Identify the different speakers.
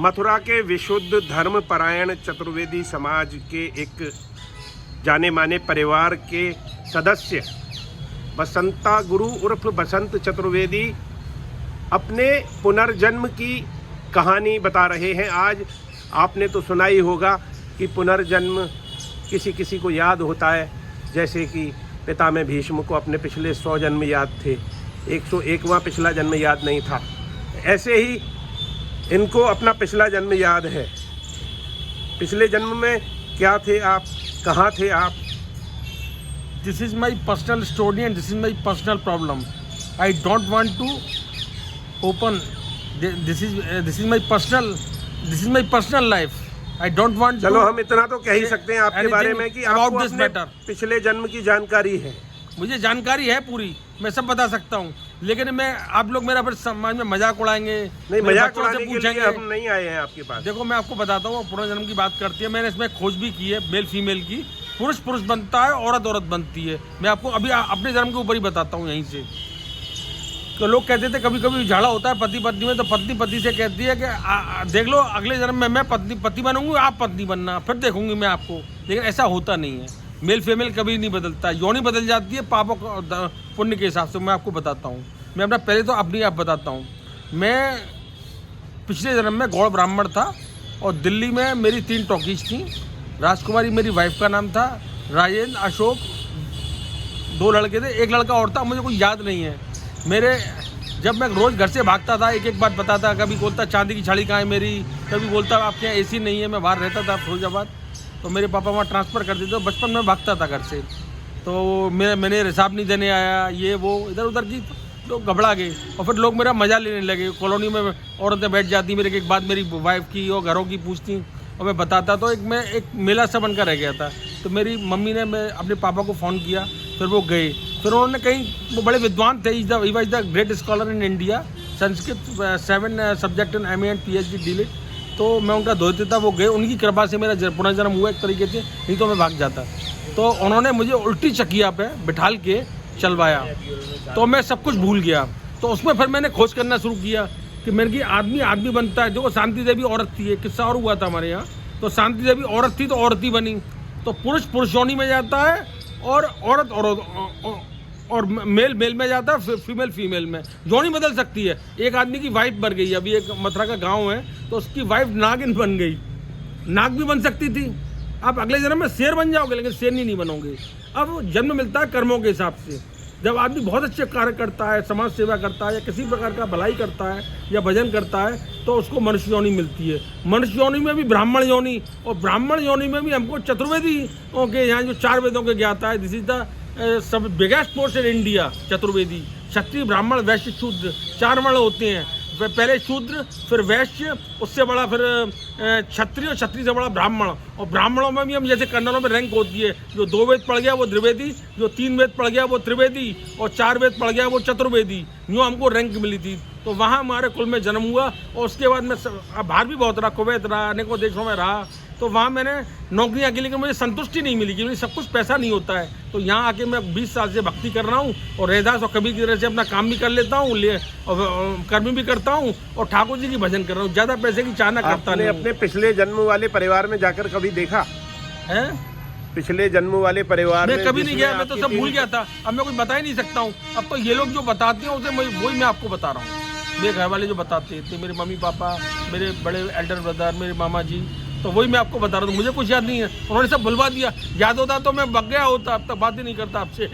Speaker 1: मथुरा के विशुद्ध धर्मपरायण चतुर्वेदी समाज के एक जाने माने परिवार के सदस्य बसंता गुरु उर्फ बसंत चतुर्वेदी अपने पुनर्जन्म की कहानी बता रहे हैं। आज आपने तो सुना ही होगा कि पुनर्जन्म किसी किसी को याद होता है, जैसे कि पिता में भीष्म को अपने पिछले 100 जन्म याद थे, 101वां पिछला जन्म याद नहीं था। ऐसे ही इनको अपना पिछला जन्म याद है। पिछले जन्म में क्या थे आप, कहाँ थे आप?
Speaker 2: This is my personal story and this is my personal problem. I don't want to open. This is my personal life. I don't want.
Speaker 1: चलो हम इतना तो कह ही सकते हैं आपके बारे में कि आपको अपने पिछले जन्म की जानकारी है।
Speaker 2: मुझे जानकारी है पूरी, मैं सब बता सकता हूँ, लेकिन मैं आप लोग मेरा फिर समाज में मजाक उड़ाएंगे।
Speaker 1: नहीं, मजाक उड़ाने के लिए हम नहीं आए हैं आपके पास।
Speaker 2: देखो मैं आपको बताता हूँ, पुनर्जन्म की बात करती है, मैंने इसमें खोज भी की है, मेल फीमेल की। पुरुष पुरुष बनता है, औरत औरत बनती है। मैं आपको अभी अपने जन्म के ऊपर ही बताता हूँ यहीं से। तो लोग कहते थे कभी कभी झगड़ा होता है पति पत्नी में, तो पत्नी पति से कहती है कि देख लो अगले जन्म में मैं पति बनूंगी, आप पत्नी बनना, फिर देखूंगी मैं आपको। लेकिन ऐसा होता नहीं है, मेल फीमेल कभी नहीं बदलता, योनि बदल जाती है पापों पुण्य के हिसाब से। मैं आपको बताता हूँ, मैं अपना पहले तो अपनी आप बताता हूँ। मैं पिछले जन्म में गौड़ ब्राह्मण था और दिल्ली में मेरी 3 टॉकीज थी। राजकुमारी मेरी वाइफ का नाम था, राजेंद्र, अशोक, 2 लड़के थे, 1 लड़का और था, मुझे कोई याद नहीं है। मेरे जब मैं रोज़ घर से भागता था, एक बात बताता, कभी बोलता चांदी की छड़ी कहाँ है मेरी, कभी बोलता आपके यहाँ एसी नहीं है, मैं बाहर रहता था फिरोजाबाद, तो मेरे पापा वहाँ ट्रांसफ़र कर देते। तो बचपन में भागता था घर से, तो मैंने हिसाब नहीं देने आया, ये वो इधर उधर की, तो घबरा गए। और फिर लोग मेरा मज़ा लेने लगे। कॉलोनी में औरतें बैठ जाती मेरे एक बाद मेरी वाइफ की और घरों की पूछती, और मैं बताता। तो मैं एक मेला सा बनकर रह गया था। तो मेरी मम्मी ने मैं अपने पापा को फ़ोन किया, फिर वो गए। फिर उन्होंने कहीं, वो बड़े विद्वान थे, he was the great scholar in India, Sanskrit 7 subject in MA and PhD delete. तो मैं उनका धोते था, वो गए, उनकी कृपा से मेरा पुनर्जन्म हुआ एक तरीके से, नहीं तो मैं भाग जाता। तो उन्होंने मुझे उल्टी चकिया पे बिठाल के चलवाया, तो मैं सब कुछ भूल गया। तो उसमें फिर मैंने खोज करना शुरू किया कि मेरे की आदमी बनता है। देखो शांति देवी औरत थी, एक किस्सा और हुआ था हमारे यहाँ। तो शांति देवी औरत थी तो औरत ही बनी। तो पुरुष योनि में जाता है और औरत और मेल में जाता है, फीमेल में। योनि बदल सकती है। एक आदमी की वाइफ बन गई, अभी एक मथुरा का गांव है, तो उसकी वाइफ नागिन बन गई। नाग भी बन सकती थी। आप अगले जन्म में शेर बन जाओगे, लेकिन शेर नहीं बनोगे। अब जन्म मिलता है कर्मों के हिसाब से। जब आदमी बहुत अच्छे कार्य करता है, समाज सेवा करता है, या किसी प्रकार का भलाई करता है या भजन करता है, तो उसको मनुष्य योनि मिलती है। मनुष्य योनि में भी ब्राह्मण योनि, और ब्राह्मण योनि में भी हमको चतुर्वेदी के यहाँ जो 4 वेदों के ज्ञाता है। This is the sub biggest post in India. Chaturvedi Kshatriya Brahmin Vaishya शूद्र 4 वर्ण होते हैं। पहले शूद्र, फिर वैश्य, उससे बड़ा फिर क्षत्रिय, और क्षत्रिय से बड़ा ब्राह्मण। और ब्राह्मणों में भी हम जैसे कन्नड़ों में रैंक होती है, जो 2 वेद पढ़ गया वो द्विवेदी, जो 3 वेद पढ़ गया वो त्रिवेदी, और 4 वेद पढ़ गया वो चतुर्वेदी। यूँ हमको रैंक मिली थी। तो वहाँ हमारे कुल में जन्म हुआ। और उसके बाद मैं बाहर भी बहुत रहा, कुवैत रहा, अनेकों देशों में रहा। तो वहाँ मैंने नौकरियाँ की, लेकिन मुझे संतुष्टि नहीं मिली, क्योंकि सब कुछ पैसा नहीं होता है। तो यहाँ आके मैं 20 साल से भक्ति कर रहा हूँ, और रैदास और कबीर की तरह से अपना काम भी कर लेता हूँ, और कर्म भी करता हूँ, और ठाकुर जी की भजन कर रहा हूँ। ज़्यादा पैसे की चाहना करता नहीं।
Speaker 1: अपने पिछले जन्म वाले परिवार में जाकर कभी देखा है? पिछले जन्म वाले परिवार
Speaker 2: में कभी नहीं गया, मैं तो सब भूल गया था। अब मैं कुछ बता ही नहीं सकता हूँ। अब तो ये लोग जो बताते हैं उसे वही मैं आपको बता रहा हूँ। मेरे घर वाले जो बताते थे, मेरे मम्मी पापा, मेरे बड़े एल्डर ब्रदर, मेरे मामा जी, तो वही मैं आपको बता रहा हूँ। मुझे कुछ याद नहीं है, उन्होंने सब भुलवा दिया। याद होता तो मैं बग गया होता, अब तक बात ही नहीं करता आपसे।